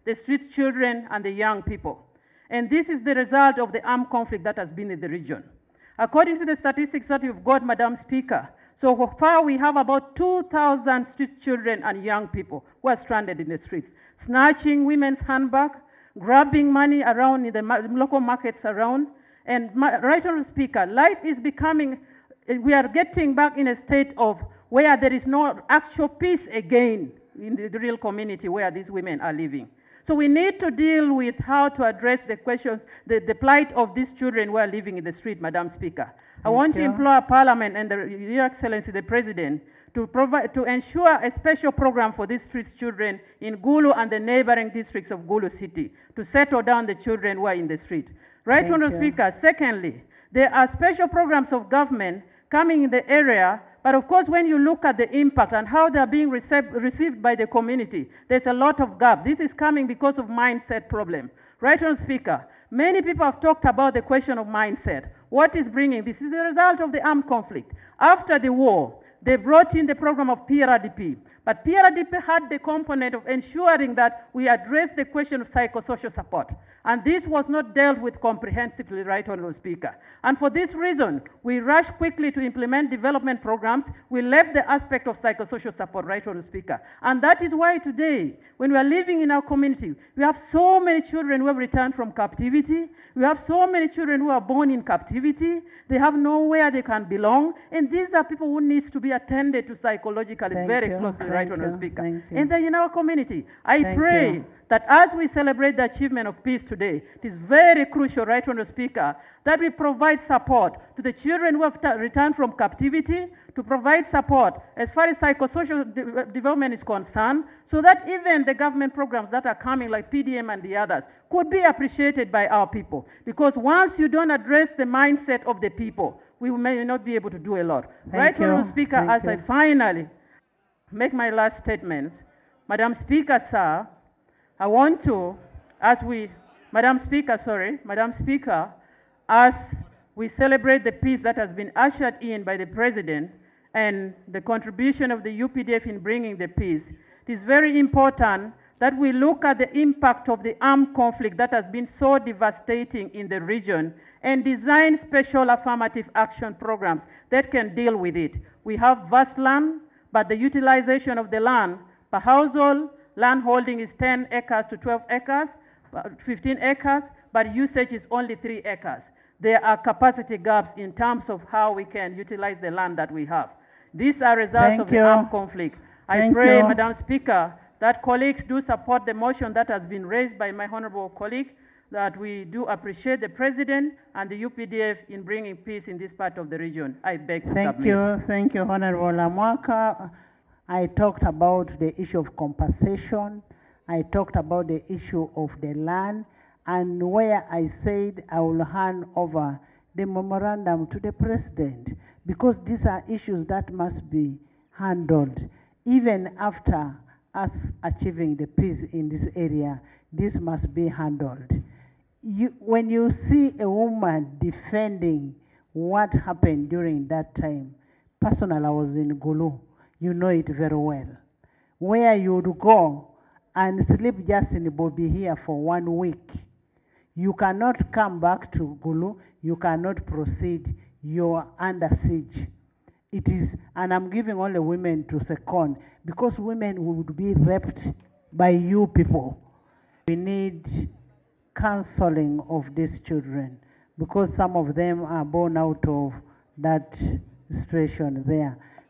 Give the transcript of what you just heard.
the street children and the young people. And this is the result of the armed conflict that has been in the region. According to the statistics that you've got, Madam Speaker, so far we have about 2,000 street children and young people who are stranded in the streets, snatching women's handbag, grabbing money around in the local markets around. And right on the Speaker, life is becoming, we are getting back in a state of where there is no actual peace again in the real community where these women are living. So we need to deal with how to address the questions, the plight of these children who are living in the street, Madam Speaker. I want to implore Parliament and Your Excellency the President to ensure a special program for these street children in Gulu and the neighboring districts of Gulu City to settle down the children who are in the street. Right, Honourable Speaker. Secondly, there are special programs of government coming in the area, but of course when you look at the impact and how they are being received by the community, there's a lot of gap. This is coming because of mindset problem. Right, Honourable Speaker, many people have talked about the question of mindset. What is bringing this? This is a result of the armed conflict. After the war, they brought in the program of PRDP, but PRDP had the component of ensuring that we address the question of psychosocial support. And this was not dealt with comprehensively, Right Honourable Speaker. And for this reason, we rushed quickly to implement development programs. We left the aspect of psychosocial support, Right Honourable Speaker. And that is why today, when we are living in our community, we have so many children who have returned from captivity. We have so many children who are born in captivity. They have nowhere they can belong. And these are people who need to be attended to psychologically very closely, Right Honourable Speaker. And then in our community, I pray that as we celebrate the achievement of peace today, it is very crucial, Right Honourable Speaker, that we provide support to the children who have returned from captivity, to provide support as far as psychosocial development is concerned, so that even the government programs that are coming like PDM and the others could be appreciated by our people. Because once you don't address the mindset of the people, we may not be able to do a lot. Right Honourable Speaker, as I finally make my last statements, Madam Speaker, sir, I want to, Madam Speaker, as we celebrate the peace that has been ushered in by the President and the contribution of the UPDF in bringing the peace, it is very important that we look at the impact of the armed conflict that has been so devastating in the region and design special affirmative action programs that can deal with it. We have vast land, but the utilization of the land per household, land holding is 10 acres to 12 acres, 15 acres, but usage is only 3 acres. There are capacity gaps in terms of how we can utilize the land that we have. These are results of the armed conflict. I pray, Madam Speaker, that colleagues do support the motion that has been raised by my honourable colleague, that we do appreciate the President and the UPDF in bringing peace in this part of the region. I beg to submit. Thank you, Honourable Lamwaka. I talked about the issue of compensation. I talked about the issue of the land, and where I said I will hand over the memorandum to the President, because these are issues that must be handled. Even after us achieving the peace in this area, this must be handled. When you see a woman defending what happened during that time, personally, I was in Gulu, you know it very well, where you would go and sleep just in Bobby here for 1 week. You cannot come back to Gulu, you cannot proceed, you're under siege. It is, and I'm giving only women to second, because women would be raped by you people. We need counseling of these children, because some of them are born out of that situation there.